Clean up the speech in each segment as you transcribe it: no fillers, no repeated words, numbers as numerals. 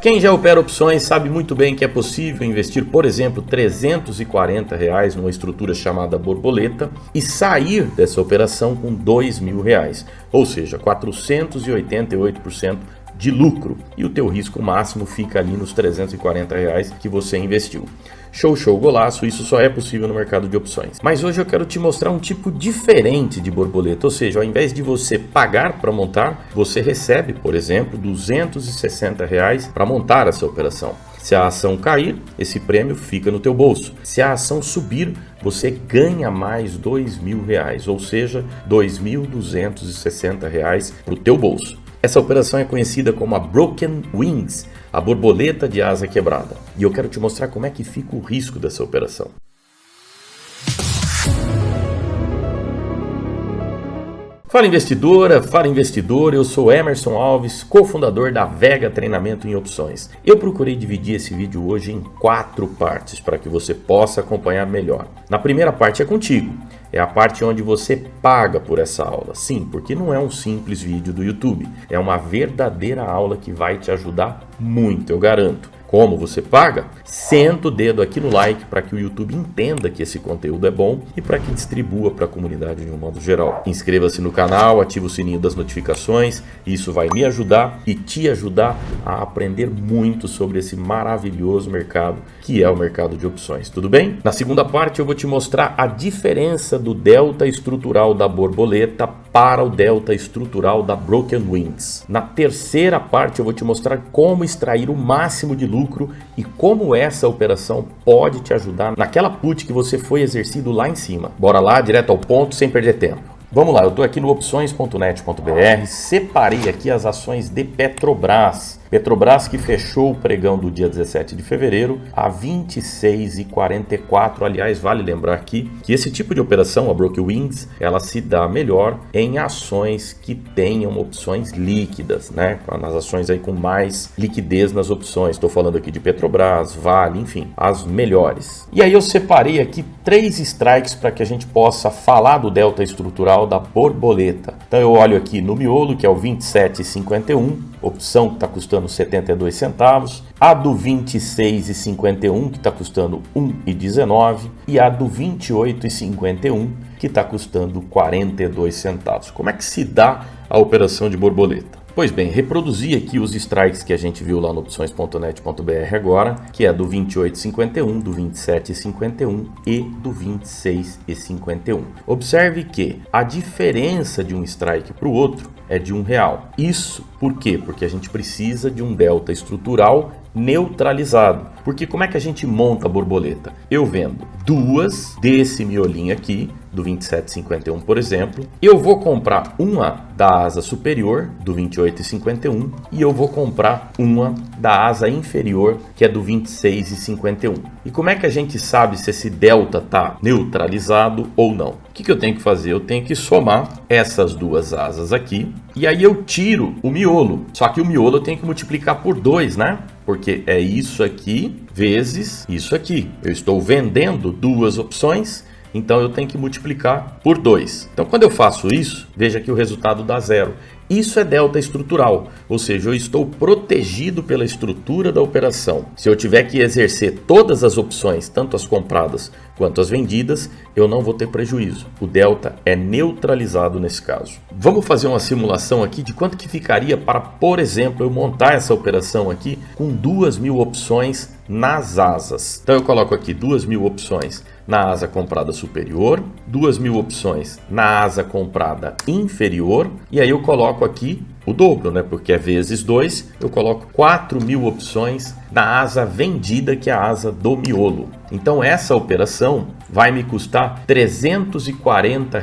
Quem já opera opções sabe muito bem que é possível investir, por exemplo, R$ 340 numa estrutura chamada borboleta e sair dessa operação com R$ 2.000, ou seja, 488% de lucro, e o teu risco máximo fica ali nos R$ 340 que você investiu. Show, golaço, isso só é possível no mercado de opções. Mas hoje eu quero te mostrar um tipo diferente de borboleta, ou seja, ao invés de você pagar para montar, você recebe, por exemplo, R$ 260 para montar essa operação. Se a ação cair, esse prêmio fica no teu bolso. Se a ação subir, você ganha mais R$ 2.000, ou seja, R$ 2.260 para o teu bolso. Essa operação é conhecida como a Broken Wings, a borboleta de asa quebrada. E eu quero te mostrar como é que fica o risco dessa operação. Fala investidora, fala investidor, eu sou Emerson Alves, cofundador da Vega Treinamento em Opções. Eu procurei dividir esse vídeo hoje em 4 partes para que você possa acompanhar melhor. Na primeira parte é contigo, é a parte onde você paga por essa aula. Sim, porque não é um simples vídeo do YouTube, é uma verdadeira aula que vai te ajudar muito, eu garanto. Como você paga? Senta o dedo aqui no like para que o YouTube entenda que esse conteúdo é bom e para que distribua para a comunidade de um modo geral. Inscreva-se no canal, ative o sininho das notificações, isso vai me ajudar e te ajudar a aprender muito sobre esse maravilhoso mercado que é o mercado de opções, tudo bem? Na segunda parte eu vou te mostrar a diferença do delta estrutural da borboleta para o delta estrutural da Broken Wings. Na terceira parte eu vou te mostrar como extrair o máximo de lucro e como essa operação pode te ajudar naquela put que você foi exercido lá em cima. Bora lá, direto ao ponto, sem perder tempo. Vamos lá, eu estou aqui no opções.net.br, separei aqui as ações de Petrobras. Petrobras que fechou o pregão do dia 17 de fevereiro a R$ 26,44. Aliás, vale lembrar aqui que esse tipo de operação, a Broken Wings, ela se dá melhor em ações que tenham opções líquidas, né? Nas ações aí com mais liquidez nas opções. Estou falando aqui de Petrobras, Vale, enfim, as melhores. E aí eu separei aqui 3 strikes para que a gente possa falar do delta estrutural da borboleta. Então eu olho aqui no miolo, que é o 27,51, opção que está custando 72 centavos, a do 26,51 que está custando 1,19 e a do 28,51 que está custando 42 centavos. Como é que se dá a operação de borboleta? Pois bem, reproduzi aqui os strikes que a gente viu lá no opções.net.br agora, que é do 28,51, do 27,51 e do 26,51. Observe que a diferença de um strike para o outro é de R$1. Isso por quê? Porque a gente precisa de um delta estrutural neutralizado. Porque como é que a gente monta a borboleta? Eu vendo 2 desse miolinho aqui, do 27,51, por exemplo. Eu vou comprar uma da asa superior, do 28,51, e eu vou comprar uma da asa inferior, que é do 26,51. E como é que a gente sabe se esse delta está neutralizado ou não? O que eu tenho que fazer? Eu tenho que somar essas duas asas aqui, e aí eu tiro o miolo. Só que o miolo eu tenho que multiplicar por 2, né? Porque é isso aqui vezes isso aqui. Eu estou vendendo 2 opções, então eu tenho que multiplicar por 2. Então quando eu faço isso, veja que o resultado dá 0. Isso é delta estrutural, ou seja, eu estou protegido pela estrutura da operação. Se eu tiver que exercer todas as opções, tanto as compradas quanto as vendidas, eu não vou ter prejuízo. O delta é neutralizado nesse caso. Vamos fazer uma simulação aqui de quanto que ficaria para, por exemplo, eu montar essa operação aqui com 2.000 opções nas asas. Então eu coloco aqui 2.000 opções na asa comprada superior, 2.000 opções na asa comprada inferior, e aí eu coloco aqui o dobro, né? Porque é vezes 2, eu coloco 4.000 opções na asa vendida, que é a asa do miolo. Então essa operação vai me custar R$ 340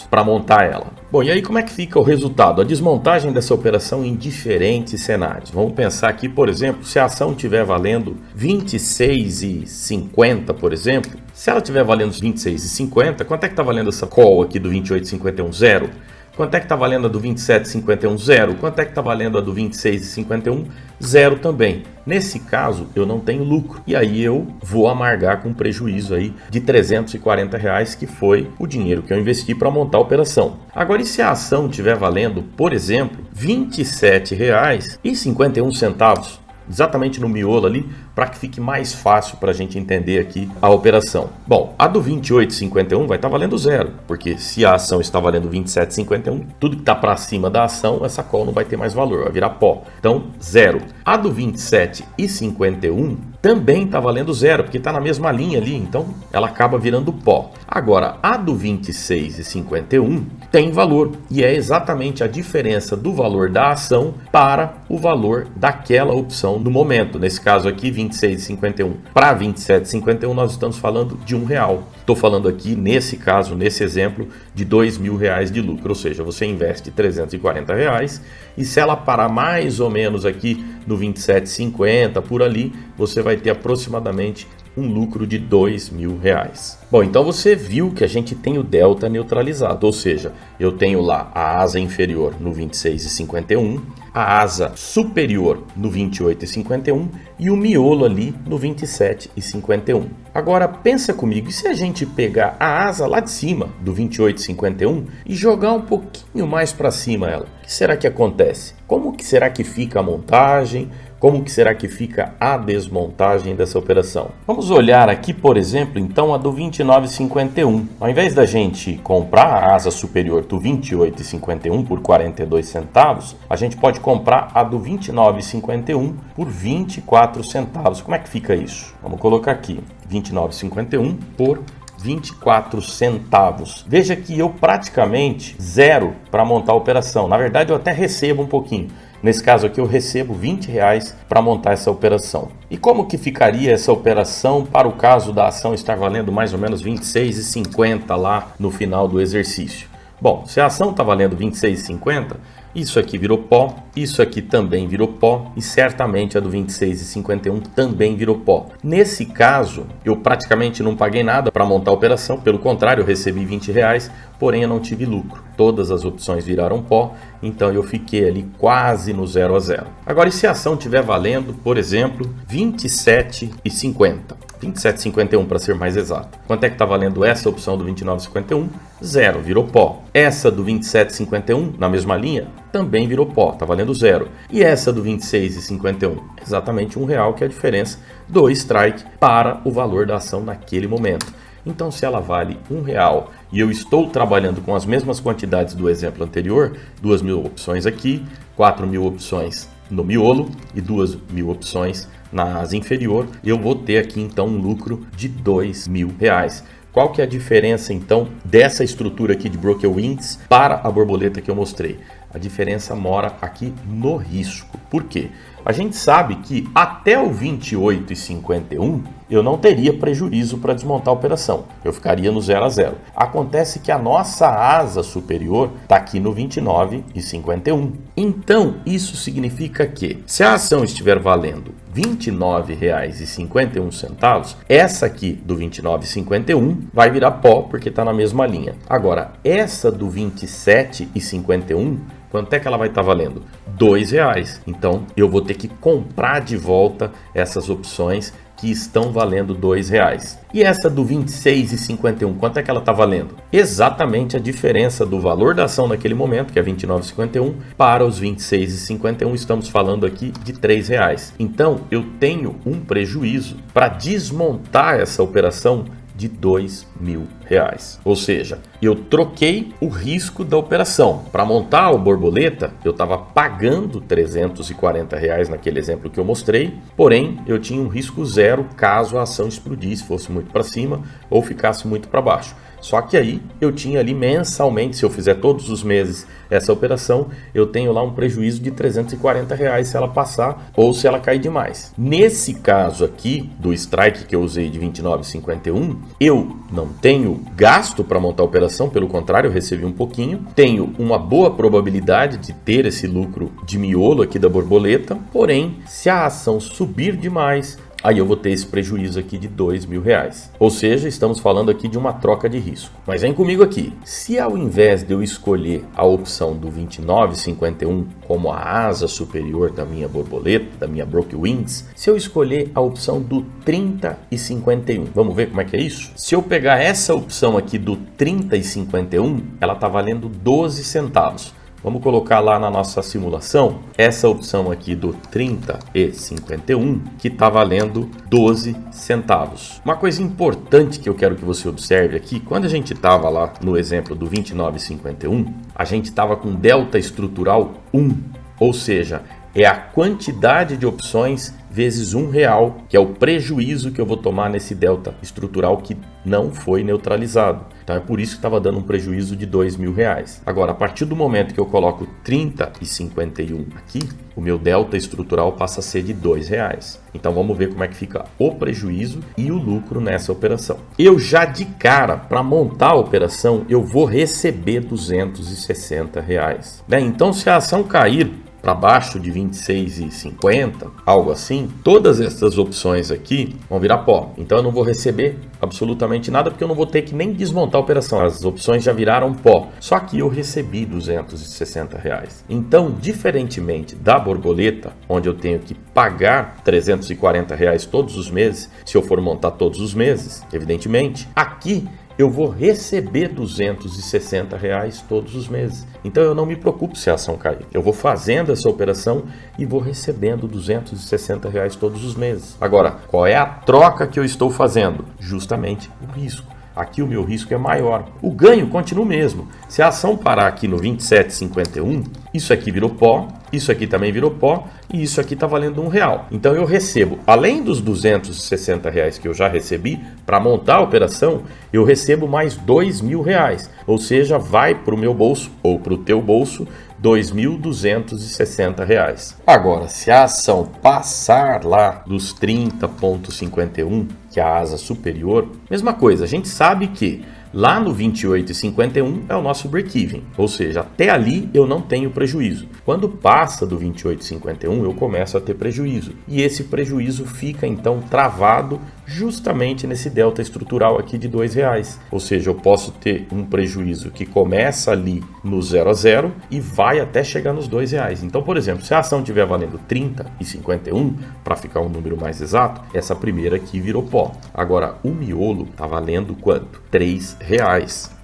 para montar ela. Bom, e aí como é que fica o resultado? A desmontagem dessa operação em diferentes cenários. Vamos pensar aqui, por exemplo, se a ação estiver valendo R$ 26,50, por exemplo. Se ela estiver valendo R$ 26,50, quanto é que está valendo essa call aqui do 28,51? 0. Quanto é que está valendo a do 27,51? 0. Quanto é que está valendo a do 26,51? 0 também. Nesse caso, eu não tenho lucro. E aí eu vou amargar com prejuízo aí de R$ 340, que foi o dinheiro que eu investi para montar a operação. Agora, e se a ação estiver valendo, por exemplo, R$ 27,51? exatamente no miolo ali, para que fique mais fácil para a gente entender aqui a operação. Bom, a do 28,51 vai estar valendo zero, porque se a ação está valendo 27,51, tudo que está para cima da ação, essa call não vai ter mais valor, vai virar pó. Então, zero. A do 27,51 também está valendo zero, porque está na mesma linha ali, então ela acaba virando pó. Agora, a do 26,51 tem valor, e é exatamente a diferença do valor da ação para o valor daquela opção no momento. Nesse caso aqui, 26,51 para 27,51, nós estamos falando de R$1. Estou falando aqui, nesse caso, nesse exemplo, de R$2.000 de lucro, ou seja, você investe R$340 e se ela parar mais ou menos aqui no 27,50 por ali, você vai ter aproximadamente um lucro de R$2.000. Bom, então você viu que a gente tem o delta neutralizado, ou seja, eu tenho lá a asa inferior no 26,51, a asa superior no 28,51 e o miolo ali no 27,51. Agora pensa comigo, e se a gente pegar a asa lá de cima do 28,51 e jogar um pouquinho mais para cima ela? O que será que acontece? Como que será que fica a montagem? Como que será que fica a desmontagem dessa operação? Vamos olhar aqui, por exemplo, então a do 29,51. Ao invés da gente comprar a asa superior do 28,51 por 42 centavos, a gente pode comprar a do 29,51 por 24 centavos. Como é que fica isso? Vamos colocar aqui, 29,51 por 24 centavos. Veja que eu praticamente zero para montar a operação. Na verdade, eu até recebo um pouquinho. Nesse caso aqui eu recebo R$20 para montar essa operação. E como que ficaria essa operação para o caso da ação estar valendo mais ou menos R$26,50 lá no final do exercício? Bom, se a ação está valendo R$26,50, isso aqui virou pó, isso aqui também virou pó e certamente a do 26,51 também virou pó. Nesse caso, eu praticamente não paguei nada para montar a operação, pelo contrário, eu recebi R$20, porém eu não tive lucro. Todas as opções viraram pó, então eu fiquei ali quase no 0 a 0. Agora, e se a ação estiver valendo, por exemplo, R$27,50? 27,51 para ser mais exato. Quanto é que está valendo essa opção do 29,51? Zero, virou pó. Essa do 27,51, na mesma linha, também virou pó, está valendo zero. E essa do 26,51? Exatamente R$1, que é a diferença do strike para o valor da ação naquele momento. Então, se ela vale R$1 e eu estou trabalhando com as mesmas quantidades do exemplo anterior, 2.000 opções aqui, 4.000 opções no miolo e 2.000 opções na asa inferior, eu vou ter aqui então um lucro de R$2.000. Qual que é a diferença então dessa estrutura aqui de broker wings para a borboleta que eu mostrei? A diferença mora aqui no risco. Por quê? A gente sabe que até o 28,51 eu não teria prejuízo para desmontar a operação. Eu ficaria no 0 a 0. Acontece que a nossa asa superior está aqui no 29,51. Então, isso significa que se a ação estiver valendo R$29,51, essa aqui do 29,51 vai virar pó porque está na mesma linha. Agora, essa do 27,51, quanto é que ela vai estar valendo? R$2. Então, eu vou ter que comprar de volta essas opções que estão valendo R$2. E essa do 26,51, quanto é que ela está valendo? Exatamente a diferença do valor da ação naquele momento, que é 29,51, para os 26,51, estamos falando aqui de R$3. Então, eu tenho um prejuízo para desmontar essa operação de R$2.000. Ou seja, eu troquei o risco da operação. Para montar o borboleta, eu estava pagando R$340 naquele exemplo que eu mostrei, porém eu tinha um risco zero caso a ação explodisse, fosse muito para cima ou ficasse muito para baixo. Só que aí eu tinha ali mensalmente, se eu fizer todos os meses essa operação, eu tenho lá um prejuízo de R$340 se ela passar ou se ela cair demais. Nesse caso aqui, do strike que eu usei de 29,51, eu não tenho gasto para montar a operação, pelo contrário, eu recebi um pouquinho. Tenho uma boa probabilidade de ter esse lucro de miolo aqui da borboleta, porém, se a ação subir demais, aí eu vou ter esse prejuízo aqui de R$2.000. Ou seja, estamos falando aqui de uma troca de risco. Mas vem comigo aqui. Se ao invés de eu escolher a opção do 29,51 como a asa superior da minha borboleta, da minha broker wings, se eu escolher a opção do 30,51, vamos ver como é que é isso? Se eu pegar essa opção aqui do 30,51, ela está valendo 12 centavos. Vamos colocar lá na nossa simulação essa opção aqui do 30 e 51 que está valendo 12 centavos. Uma coisa importante que eu quero que você observe aqui, quando a gente estava lá no exemplo do 29,51, a gente estava com delta estrutural 1, ou seja, é a quantidade de opções vezes R$1, que é o prejuízo que eu vou tomar nesse delta estrutural que não foi neutralizado. Então é por isso que estava dando um prejuízo de R$2.000. Agora, a partir do momento que eu coloco 30 e 51 aqui, o meu delta estrutural passa a ser de R$2. Então vamos ver como é que fica o prejuízo e o lucro nessa operação. Eu já de cara, para montar a operação, eu vou receber R$260. Então se a ação cair para baixo de 26,50, algo assim, todas essas opções aqui vão virar pó. Então eu não vou receber absolutamente nada, porque eu não vou ter que nem desmontar a operação. As opções já viraram pó. Só que eu recebi R$260. Então, diferentemente da borboleta, onde eu tenho que pagar R$340 todos os meses, se eu for montar todos os meses, evidentemente, aqui eu vou receber R$260 todos os meses. Então eu não me preocupo se a ação cair. Eu vou fazendo essa operação e vou recebendo R$260 todos os meses. Agora, qual é a troca que eu estou fazendo? Justamente o risco. Aqui o meu risco é maior. O ganho continua o mesmo. Se a ação parar aqui no 27,51, isso aqui virou pó, isso aqui também virou pó e isso aqui está valendo R$1. Então eu recebo, além dos R$260 que eu já recebi, para montar a operação, eu recebo mais R$2.000. Ou seja, vai para o meu bolso ou para o teu bolso R$2.260. Agora, se a ação passar lá dos 30,51, que é a asa superior, mesma coisa, a gente sabe que lá no 28,51 é o nosso break-even, ou seja, até ali eu não tenho prejuízo. Quando passa do 28,51 eu começo a ter prejuízo, e esse prejuízo fica então travado justamente nesse delta estrutural aqui de R$2. Ou seja, eu posso ter um prejuízo que começa ali no 0 a 0 e vai até chegar nos R$2. Então, por exemplo, se a ação estiver valendo 30 e 51, para ficar um número mais exato, essa primeira aqui virou pó. Agora, o miolo está valendo quanto? R$3.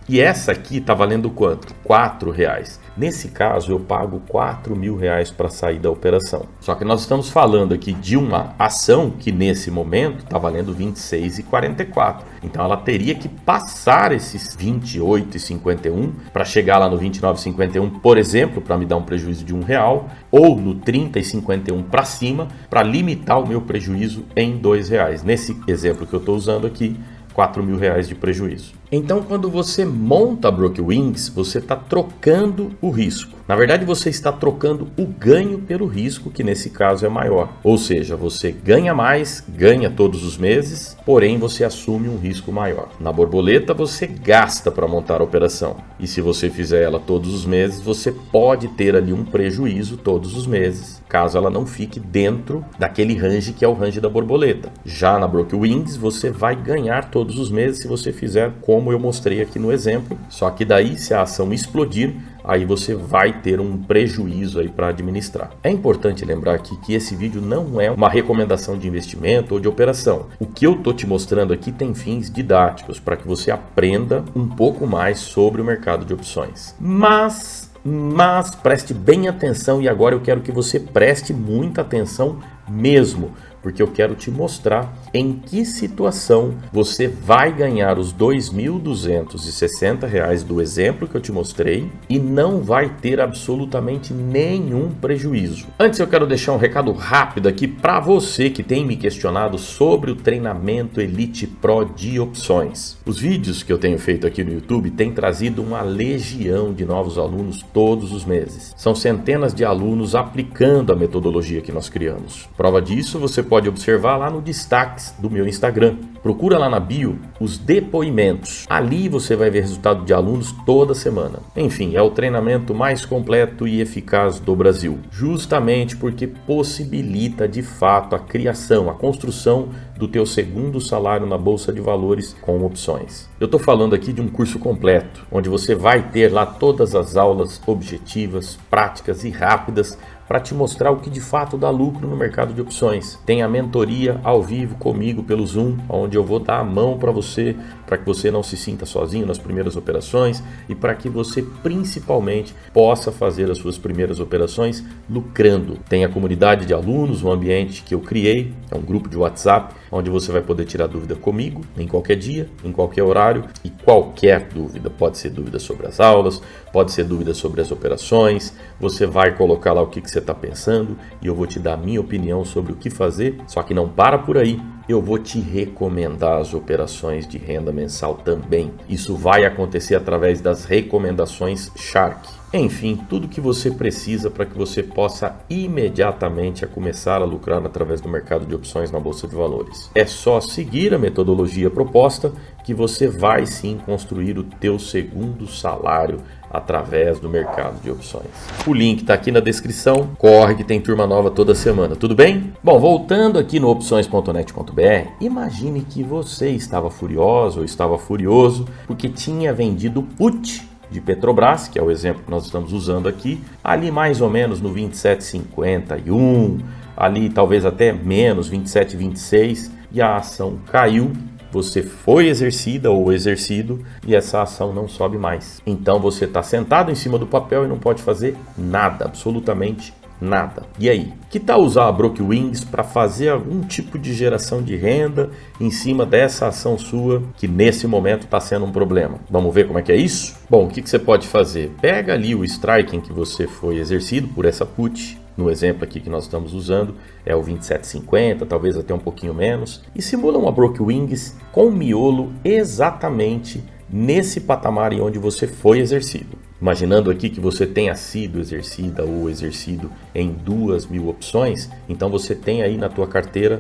E essa aqui está valendo quanto? R$4. Nesse caso, eu pago R$4.000 para sair da operação. Só que nós estamos falando aqui de uma ação que nesse momento está valendo R$26,44. Então ela teria que passar esses R$28,51 para chegar lá no R$29,51, por exemplo, para me dar um prejuízo de R$1, ou no R$30,51 para cima, para limitar o meu prejuízo em R$2. Nesse exemplo que eu estou usando aqui, R$4.000 de prejuízo. Então, quando você monta a Brookwings, você está trocando o risco. Na verdade, você está trocando o ganho pelo risco, que nesse caso é maior. Ou seja, você ganha mais, ganha todos os meses, porém você assume um risco maior. Na borboleta, você gasta para montar a operação. E se você fizer ela todos os meses, você pode ter ali um prejuízo todos os meses, caso ela não fique dentro daquele range que é o range da borboleta. Já na Brookwings, você vai ganhar todos os meses se você fizer como eu mostrei aqui no exemplo. Só que daí, se a ação explodir, aí você vai ter um prejuízo aí para administrar. É importante lembrar aqui que esse vídeo não é uma recomendação de investimento ou de operação. O que eu estou te mostrando aqui tem fins didáticos para que você aprenda um pouco mais sobre o mercado de opções. Mas preste bem atenção, e agora eu quero que você preste muita atenção mesmo, porque eu quero te mostrar em que situação você vai ganhar os R$2.260 do exemplo que eu te mostrei e não vai ter absolutamente nenhum prejuízo. Antes, eu quero deixar um recado rápido aqui para você que tem me questionado sobre o treinamento Elite Pro de opções. Os vídeos que eu tenho feito aqui no YouTube têm trazido uma legião de novos alunos todos os meses. São centenas de alunos aplicando a metodologia que nós criamos. Prova disso você pode observar lá no destaques do meu Instagram. Procura lá na bio os depoimentos. Ali você vai ver resultado de alunos toda semana. Enfim, é o treinamento mais completo e eficaz do Brasil. Justamente porque possibilita de fato a criação, a construção do teu segundo salário na Bolsa de Valores com opções. Eu estou falando aqui de um curso completo, onde você vai ter lá todas as aulas objetivas, práticas e rápidas para te mostrar o que de fato dá lucro no mercado de opções. Tem a mentoria ao vivo comigo pelo Zoom, onde eu vou dar a mão para você que você não se sinta sozinho nas primeiras operações e para que você principalmente possa fazer as suas primeiras operações lucrando. Tem a comunidade de alunos, um ambiente que eu criei, é um grupo de WhatsApp, onde você vai poder tirar dúvida comigo em qualquer dia, em qualquer horário e qualquer dúvida. Pode ser dúvida sobre as aulas, pode ser dúvida sobre as operações, você vai colocar lá o que você está pensando e eu vou te dar a minha opinião sobre o que fazer, só que não para por aí. Eu vou te recomendar as operações de renda mensal também. Isso vai acontecer através das recomendações Shark. Enfim, tudo que você precisa para que você possa imediatamente começar a lucrar através do mercado de opções na Bolsa de Valores. É só seguir a metodologia proposta que você vai sim construir o teu segundo salário através do mercado de opções. O link está aqui na descrição. Corre que tem turma nova toda semana, tudo bem? Bom, voltando aqui no opções.net.br, imagine que você estava furioso ou estava furioso porque tinha vendido put de Petrobras, que é o exemplo que nós estamos usando aqui, ali mais ou menos no 27,51, ali talvez até menos, 27,26, e a ação caiu. Você foi exercida ou exercido e essa ação não sobe mais. Então você está sentado em cima do papel e não pode fazer nada, absolutamente nada. E aí? Que tal usar a Brockwings para fazer algum tipo de geração de renda em cima dessa ação sua que nesse momento está sendo um problema? Vamos ver como é que é isso? Bom, o que você pode fazer? Pega ali o strike em que você foi exercido por essa put. No exemplo aqui que nós estamos usando, é o 27,50, talvez até um pouquinho menos, e simula uma Brockwings com miolo exatamente nesse patamar em onde você foi exercido. Imaginando aqui que você tenha sido exercida ou exercido em 2.000 opções, então você tem aí na tua carteira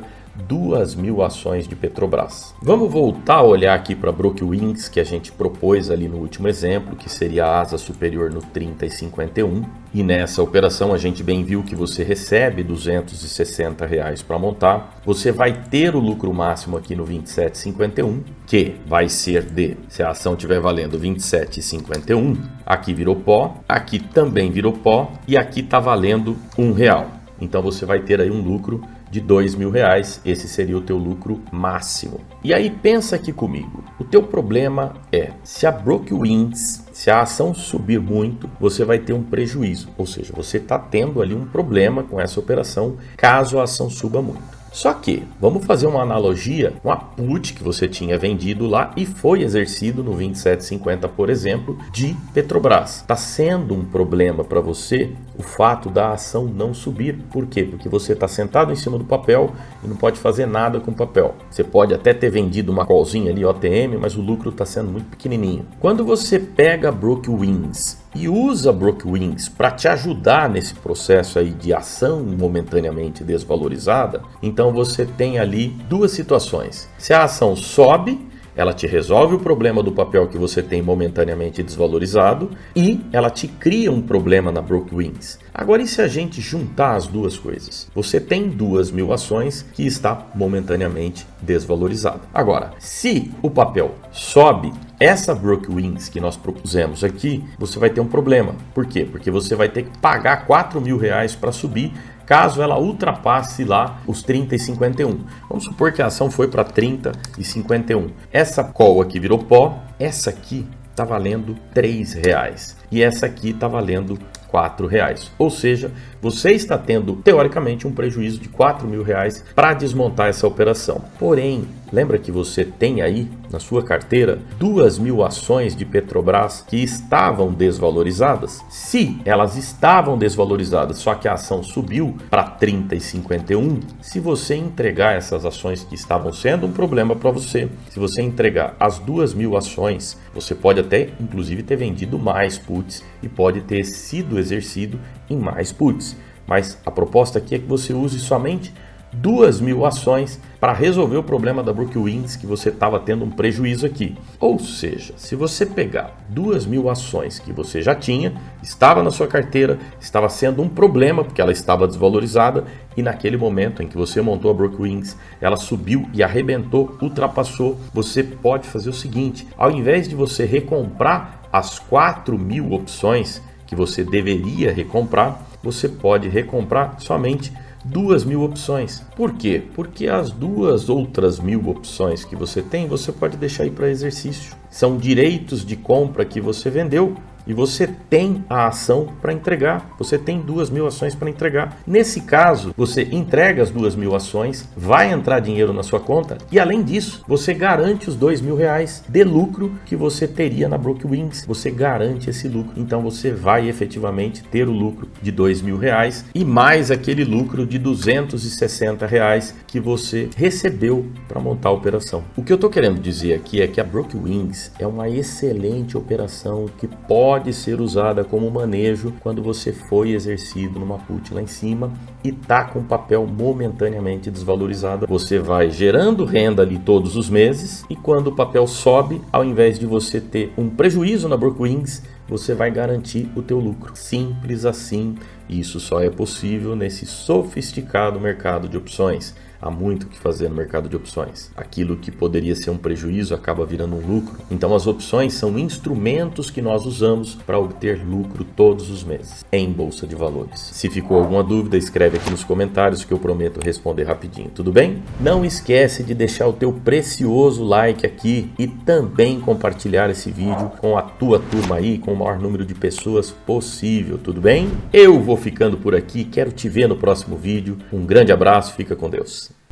2.000 ações de Petrobras. Vamos voltar a olhar aqui para a Brockwings que a gente propôs ali no último exemplo, que seria a asa superior no 30,51. E nessa operação a gente bem viu que você recebe R$ 260 para montar. Você vai ter o lucro máximo aqui no 27,51, que vai ser se a ação estiver valendo 27,51, aqui virou pó, aqui também virou pó e aqui está valendo R$1. Então você vai ter aí um lucro de R$2.000, esse seria o teu lucro máximo. E aí pensa aqui comigo, o teu problema é, se a Brockwings, se a ação subir muito, você vai ter um prejuízo, ou seja, você está tendo ali um problema com essa operação caso a ação suba muito. Só que, vamos fazer uma analogia com a put que você tinha vendido lá e foi exercido no 27,50, por exemplo, de Petrobras. Está sendo um problema para você o fato da ação não subir. Por quê? Porque você está sentado em cima do papel e não pode fazer nada com o papel. Você pode até ter vendido uma callzinha ali, OTM, mas o lucro está sendo muito pequenininho. Quando você pega a Brockwings e usa a Brockwings para te ajudar nesse processo aí de ação momentaneamente desvalorizada, então você tem ali duas situações. Se a ação sobe, ela te resolve o problema do papel que você tem momentaneamente desvalorizado e ela te cria um problema na Brockwings. Agora, e se a gente juntar as duas coisas? Você tem 2.000 ações que está momentaneamente desvalorizada. Agora, se o papel sobe, essa Brockwings que nós propusemos aqui, você vai ter um problema. Por quê? Porque você vai ter que pagar R$4.000 para subir, caso ela ultrapasse lá os 30,51. Vamos supor que a ação foi para 30,51. Essa call aqui virou pó, essa aqui está valendo R$3 e essa aqui está valendo R$4. Ou seja, você está tendo, teoricamente, um prejuízo de R$4.000 para desmontar essa operação. Porém, lembra que você tem aí na sua carteira 2.000 ações de Petrobras que estavam desvalorizadas? Se elas estavam desvalorizadas, só que a ação subiu para 30,51, se você entregar essas ações que estavam sendo um problema para você, se você entregar as 2.000 ações, você pode até, inclusive, ter vendido mais puts e pode ter sido exercido em mais puts. Mas a proposta aqui é que você use somente 2.000 ações para resolver o problema da Brockwings que você estava tendo um prejuízo aqui. Ou seja, se você pegar 2.000 ações que você já tinha, estava na sua carteira, estava sendo um problema porque ela estava desvalorizada e naquele momento em que você montou a Brockwings, ela subiu e arrebentou, ultrapassou, você pode fazer o seguinte, ao invés de você recomprar as 4.000 opções que você deveria recomprar, você pode recomprar somente 2.000 opções. Por quê? Porque as 2 outras 1.000 opções que você tem, você pode deixar aí para exercício. São direitos de compra que você vendeu e você tem a ação para entregar. Você tem 2.000 ações para entregar. Nesse caso, você entrega as 2.000 ações, vai entrar dinheiro na sua conta e, além disso, você garante os R$2.000 de lucro que você teria na Brookwings. Você garante esse lucro. Então, você vai efetivamente ter o lucro de R$2.000 e mais aquele lucro de R$260 que você recebeu para montar a operação. O que eu estou querendo dizer aqui é que a Brookwings é uma excelente operação que pode ser usada como manejo quando você foi exercido numa put lá em cima e tá com o papel momentaneamente desvalorizado. Você vai gerando renda ali todos os meses e quando o papel sobe, ao invés de você ter um prejuízo na Brookwings, você vai garantir o teu lucro. Simples assim. Isso só é possível nesse sofisticado mercado de opções. Há muito o que fazer no mercado de opções. Aquilo que poderia ser um prejuízo acaba virando um lucro. Então as opções são instrumentos que nós usamos para obter lucro todos os meses em bolsa de valores. Se ficou alguma dúvida, escreve aqui nos comentários que eu prometo responder rapidinho, tudo bem? Não esquece de deixar o teu precioso like aqui e também compartilhar esse vídeo com a tua turma aí, com o maior número de pessoas possível, tudo bem? Eu vou ficando por aqui, quero te ver no próximo vídeo. Um grande abraço, fica com Deus.